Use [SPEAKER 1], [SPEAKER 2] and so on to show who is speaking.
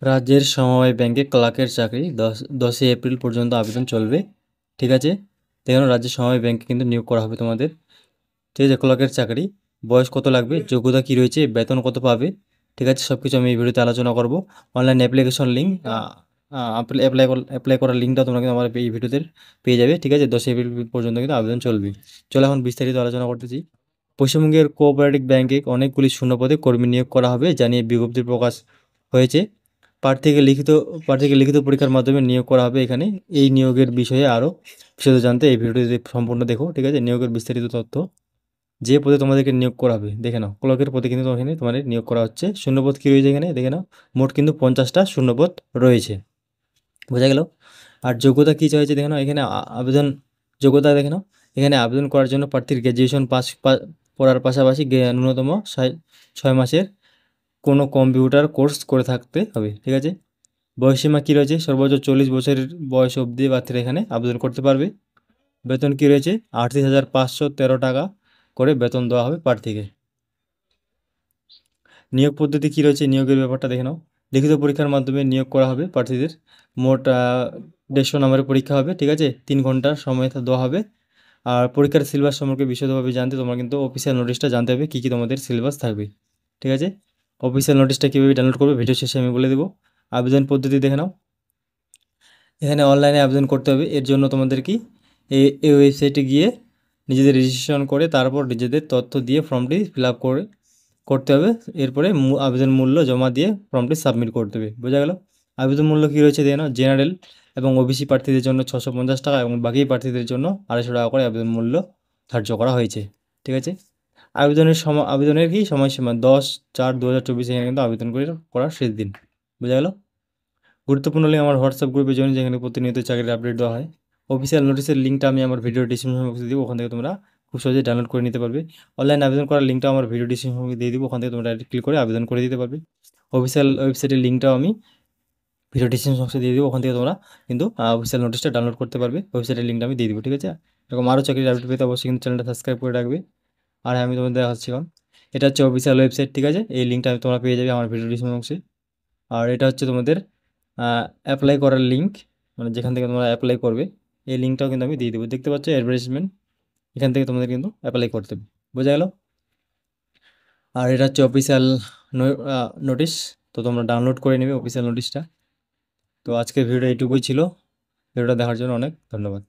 [SPEAKER 1] রাজ্যের সমবায় ব্যাংকে ক্লার্কের চাকরি 10ই এপ্রিল পর্যন্ত আবেদন চলবে। ঠিক আছে, দেখুন রাজ্যের সমবায় ব্যাংকে কিন্তু নিয়োগ করা হবে তোমাদের। ঠিক আছে, ক্লার্কের চাকরি। বয়স কত লাগবে, যোগ্যতা কী রয়েছে, বেতন কত পাবে, ঠিক আছে, সব কিছু আমি এই ভিডিওতে আলোচনা করব। অনলাইন অ্যাপ্লিকেশন লিঙ্ক, অ্যাপ্লাই করার লিঙ্কটা তোমরা কিন্তু আমার এই ভিডিওতে পেয়ে যাবে। ঠিক আছে, 10ই এপ্রিল পর্যন্ত কিন্তু আবেদন চলবে। চলো এখন বিস্তারিত আলোচনা করতেছি। পশ্চিমবঙ্গের কোঅপারেটিভ ব্যাংকে অনেকগুলি শূন্যপদে কর্মী নিয়োগ করা হবে জানিয়ে বিজ্ঞপ্তি প্রকাশ হয়েছে। প্রার্থীকে লিখিত পরীক্ষার মাধ্যমে নিয়োগ করা হবে এখানে। এই নিয়োগের বিষয়ে আরও বিশদ জানতে এই ভিডিওটি সম্পূর্ণ দেখো। ঠিক আছে, নিয়োগের বিস্তারিত তথ্য। যে পদে তোমাদেরকে নিয়োগ করা হবে দেখে নাও, ক্লকের পদে কিন্তু এখানে তোমাদের নিয়োগ করা হচ্ছে। শূন্যপদ কী রয়েছে এখানে দেখে নাও, মোট কিন্তু 50টা শূন্যপদ রয়েছে। বোঝা গেল। আর যোগ্যতা কী চাইছে দেখে নাও, এখানে আবেদন যোগ্যতা দেখে নাও। এখানে আবেদন করার জন্য প্রার্থীর গ্র্যাজুয়েশন পাস পড়ার পাশাপাশি ন্যূনতম 6 মাসের কোনো কম্পিউটার কোর্স করে থাকতে হবে। ঠিক আছে, বয়সীমা কী রয়েছে, সর্বোচ্চ 40 বছরের বয়স অবধি প্রার্থীরা এখানে আবেদন করতে পারবে। বেতন কী রয়েছে, 38,513 টাকা করে বেতন দেওয়া হবে প্রার্থীকে। নিয়োগ পদ্ধতি কী রয়েছে, নিয়োগের ব্যাপারটা দেখে নাও। লিখিত পরীক্ষার মাধ্যমে নিয়োগ করা হবে প্রার্থীদের। মোট 150 নম্বরের পরীক্ষা হবে। ঠিক আছে, 3 ঘন্টার সময় দেওয়া হবে। আর পরীক্ষার সিলেবাস সম্পর্কে বিশদভাবে জানতে তোমরা কিন্তু অফিসিয়াল নোটিশটা জানতে হবে কী কী তোমাদের সিলেবাস থাকবে। ঠিক আছে, অফিসিয়াল নোটিশটা কীভাবে ডাউনলোড করবে ভিডিও শেষে আমি বলে দেবো। আবেদন পদ্ধতি দেখে নাও। এখানে অনলাইনে আবেদন করতে হবে। এর জন্য তোমাদের কি এই ওয়েবসাইটে গিয়ে নিজেদের রেজিস্ট্রেশন করে তারপর নিজেদের তথ্য দিয়ে ফর্মটি ফিল আপ করতে হবে। এরপরে আবেদন মূল্য জমা দিয়ে ফর্মটি সাবমিট করতে হবে। বোঝা গেল। আবেদন মূল্য কী রয়েছে দেখে নাও। জেনারেল এবং ওবিসি প্রার্থীদের জন্য 650 টাকা এবং বাকি প্রার্থীদের জন্য 250 টাকা করে আবেদন মূল্য ধার্য করা হয়েছে। ঠিক আছে, আবেদনের কি সময়সীমা 10/4/2024 এখানে কিন্তু আবেদন করার শেষ দিন। বোঝা গেল। গুরুত্বপূর্ণ লিঙ্ক আমার হোয়াটসঅ্যাপ গ্রুপে জয়েন, যেখানে প্রতিনিয়ত চাকরির আপডেট দেওয়া হয়। অফিসিয়াল নোটিশের লিঙ্কটা আমি আমার ভিডিও ডিসক্রিপশন বক্সে দিব, ওখান থেকে তোমরা খুব সহজে ডাউনলোড করে নিতে পারবে। অনলাইন আবেদন করার লিঙ্কটা আমার ভিডিও ডিসক্রিপশন বক্সে দিয়ে দিব, ওখান থেকে তোমরা ডাইরেক্ট ক্লিক করে আবেদন করে দিতে পারবে। অফিসিয়াল ওয়েবসাইটের লিঙ্কটাও আমি ভিডিও ডিসক্রিপশন বক্সে দিয়ে দিব, ওখান থেকে তোমরা কিন্তু অফিসিয়াল নোটিশটা ডাউনলোড করতে পারবে। ওয়েবসাইটের লিঙ্কটা আমি দিয়ে দিব। ঠিক আছে, এরকম আরও চাকরির আপডেট পেতে অবশ্যই কিন্তু চ্যানেলটা সাবস্ক্রাইব করে রাখবে। আর আমি তোমাদের দেখাচ্ছি এখন, এটা হচ্ছে অফিসিয়াল ওয়েবসাইট। ঠিক আছে, এই লিঙ্কটা তোমরা পেয়ে যাবে আমার ভিডিও ডিসক্রিপশন বক্সে। আর এটা হচ্ছে তোমাদের অ্যাপ্লাই করার লিঙ্ক, মানে যেখান থেকে তোমরা অ্যাপ্লাই করবে। এই লিঙ্কটাও কিন্তু আমি দিয়ে দেবো। দেখতে পাচ্ছ অ্যাডভার্টাইজমেন্ট, এখান থেকে তোমাদের কিন্তু অ্যাপ্লাই করতে হবে। বোঝা গেল। আর এটা হচ্ছে অফিসিয়াল নোটিশ, তো তোমরা ডাউনলোড করে নেবে অফিসিয়াল নোটিশটা। তো আজকের ভিডিওটা এইটুকুই ছিল। ভিডিওটা দেখার জন্য অনেক ধন্যবাদ।